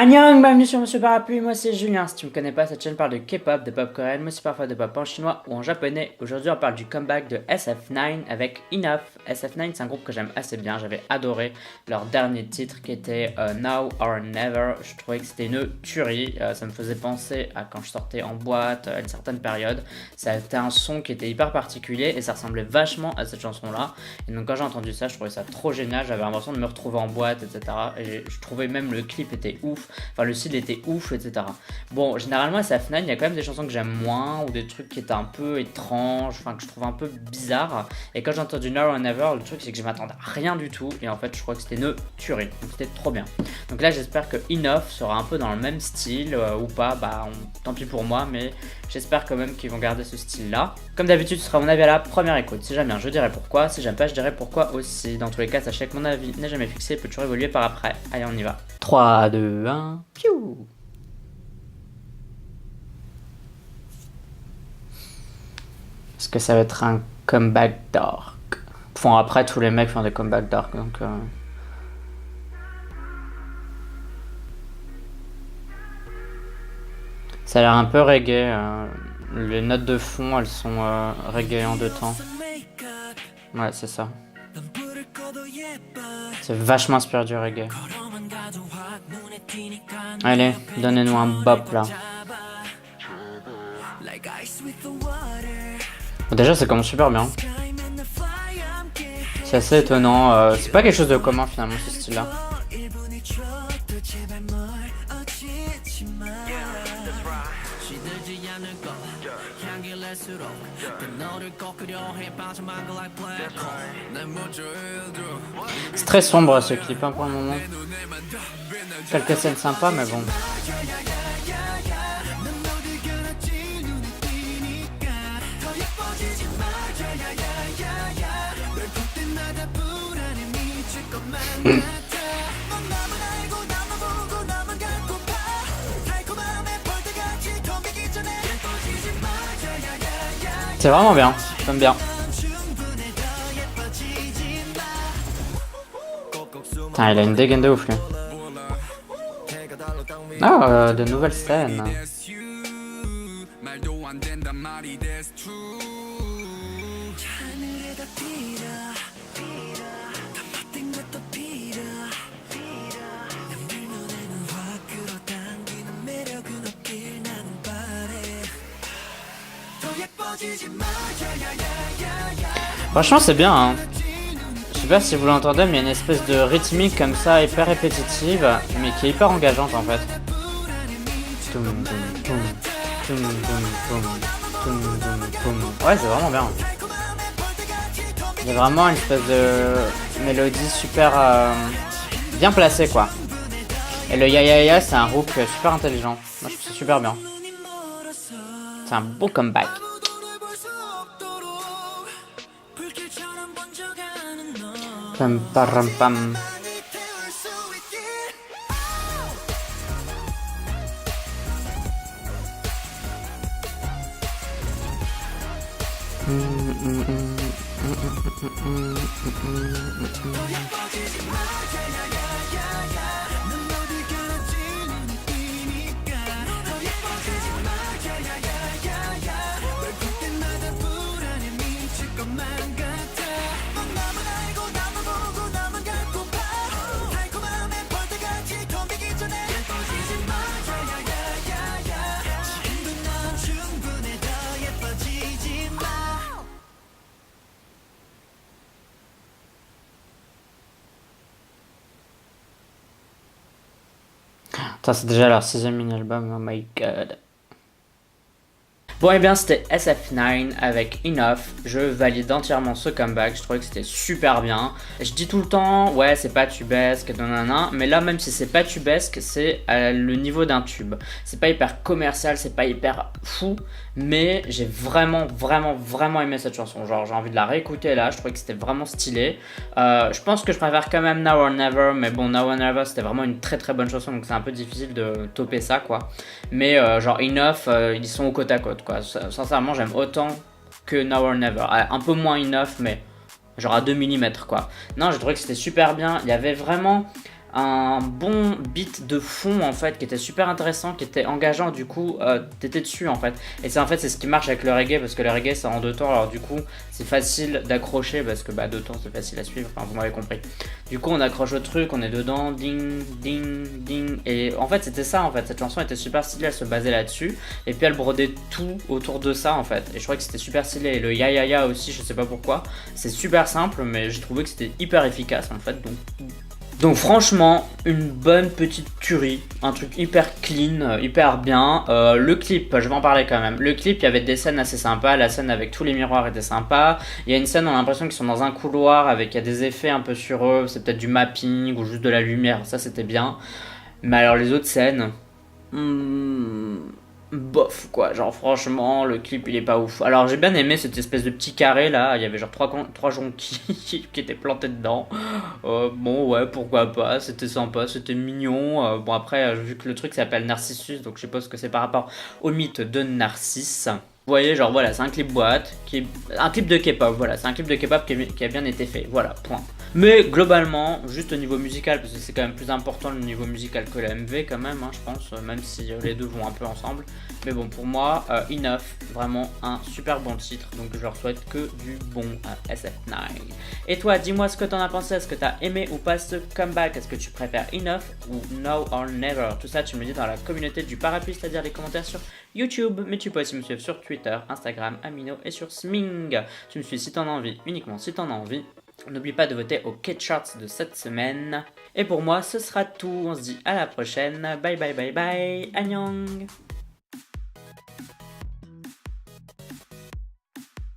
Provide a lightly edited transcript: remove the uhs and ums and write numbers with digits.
Annyeong, bienvenue sur Monsieur Parapluie, moi c'est Julien. Si tu me connais pas, cette chaîne parle de K-pop, de pop coréenne, mais aussi parfois de pop en chinois ou en japonais. Aujourd'hui on parle du comeback de SF9 avec Enough. SF9 c'est un groupe que j'aime assez bien, j'avais adoré leur dernier titre qui était Now or Never. Je trouvais que c'était une tuerie, ça me faisait penser à quand je sortais en boîte à une certaine période. Ça a été un son qui était hyper particulier et ça ressemblait vachement à cette chanson là. Et donc quand j'ai entendu ça, je trouvais ça trop génial, j'avais l'impression de me retrouver en boîte, etc. Et je trouvais même le clip était ouf. Enfin, le style était ouf, etc. Bon, généralement, à SF9, il y a quand même des chansons que j'aime moins, ou des trucs qui étaient un peu étranges, enfin, que je trouve un peu bizarres. Et quand j'ai entendu Now or Never, le truc, c'est que je m'attendais à rien du tout. Et en fait, je crois que c'était une tuerie. Donc, c'était trop bien. Donc là, j'espère que Enough sera un peu dans le même style, ou pas. Bah, tant pis pour moi, mais j'espère quand même qu'ils vont garder ce style-là. Comme d'habitude, ce sera mon avis à la première écoute. Si j'aime bien, je dirai pourquoi. Si j'aime pas, je dirai pourquoi aussi. Dans tous les cas, sachez que mon avis n'est jamais fixé, peut toujours évoluer par après. Allez, on y va. 3, 2, 1, piou! Est-ce que ça va être un comeback dark? Bon, après, tous les mecs font des comebacks dark, donc... Ça a l'air un peu reggae. Les notes de fond, elles sont reggae en deux temps. Ouais, c'est ça. C'est vachement inspiré du reggae. Allez, donnez-nous un bop là. Bon, déjà, ça commence super bien. C'est assez étonnant. C'est pas quelque chose de commun finalement, ce style-là. C'est très sombre ce clip hein, pour le moment. Quelques scènes sympas mais bon. C'est vraiment bien, j'aime bien. Putain, il a une dégaine de ouf lui. Ah, de nouvelles scènes. Franchement c'est bien hein. Je sais pas si vous l'entendez mais il y a une espèce de rythmique comme ça hyper répétitive mais qui est hyper engageante en fait. Ouais c'est vraiment bien. Il y a vraiment une espèce de mélodie super bien placée quoi. Et le ya ya ya c'est un hook super intelligent. Moi je trouve ça super bien. C'est un beau comeback. Pam pam pam. Ça c'est déjà leur 6ème mini-album, oh my god. Bon et bien c'était SF9 avec Enough, je valide entièrement ce comeback, je trouvais que c'était super bien. Je dis tout le temps, ouais c'est pas tubesque, nanana, mais là même si c'est pas tubesque, c'est à le niveau d'un tube. C'est pas hyper commercial, c'est pas hyper fou, mais j'ai vraiment aimé cette chanson. Genre j'ai envie de la réécouter là, je trouvais que c'était vraiment stylé. Je pense que je préfère quand même Now or Never, mais bon Now or Never c'était vraiment une très bonne chanson, donc c'est un peu difficile de toper ça quoi. Mais genre Enough, ils sont au côte à côte quoi. Sincèrement j'aime autant que Now or Never. Un peu moins Enough mais genre à 2 mm quoi. Non, j'ai trouvé que c'était super bien. Il y avait vraiment un bon beat de fond en fait qui était super intéressant, qui était engageant, du coup t'étais dessus en fait. Et c'est en fait c'est ce qui marche avec le reggae, parce que le reggae c'est en 2 temps, alors du coup c'est facile d'accrocher parce que 2 temps c'est facile à suivre, enfin vous m'avez compris. Du coup on accroche au truc, on est dedans, ding ding ding, et en fait c'était ça en fait, cette chanson était super stylée, elle se basait là-dessus, et puis elle brodait tout autour de ça en fait, et je trouvais que c'était super stylé. Et le ya ya ya aussi, je sais pas pourquoi, c'est super simple mais j'ai trouvé que c'était hyper efficace en fait, donc franchement, une bonne petite tuerie, un truc hyper clean, hyper bien. Le clip, je vais en parler quand même. Le clip, il y avait des scènes assez sympas, la scène avec tous les miroirs était sympa. Il y a une scène, on a l'impression qu'ils sont dans un couloir avec, il y a des effets un peu sur eux, c'est peut-être du mapping ou juste de la lumière, ça c'était bien. Mais alors les autres scènes, hmm, bof quoi, genre franchement le clip il est pas ouf. Alors j'ai bien aimé cette espèce de petit carré là, il y avait genre trois jonquilles qui étaient plantés dedans. Bon ouais, pourquoi pas, c'était sympa, c'était mignon. Bon après vu que le truc s'appelle Narcissus, donc je suppose que c'est par rapport au mythe de Narcisse. Vous voyez, genre voilà, c'est un clip boîte, un clip de K-pop, voilà, c'est un clip de K-pop qui a bien été fait, voilà, point. Mais globalement, juste au niveau musical, parce que c'est quand même plus important le niveau musical que la MV quand même, hein, je pense, même si les deux vont un peu ensemble. Mais bon, pour moi, Enough, vraiment un super bon titre, donc je leur souhaite que du bon à SF9. Et toi, dis-moi ce que t'en as pensé, est-ce que t'as aimé ou pas ce comeback, est-ce que tu préfères Enough ou Now or Never? Tout ça, tu me dis dans la communauté du parapluie, c'est-à-dire les commentaires sur YouTube, mais tu peux aussi me suivre sur Twitter, Instagram, Amino et sur Sming. Tu me suis si t'en as envie, uniquement si t'en as envie. N'oublie pas de voter au K-Charts de cette semaine. Et pour moi, ce sera tout. On se dit à la prochaine. Bye bye bye bye. Annyeong.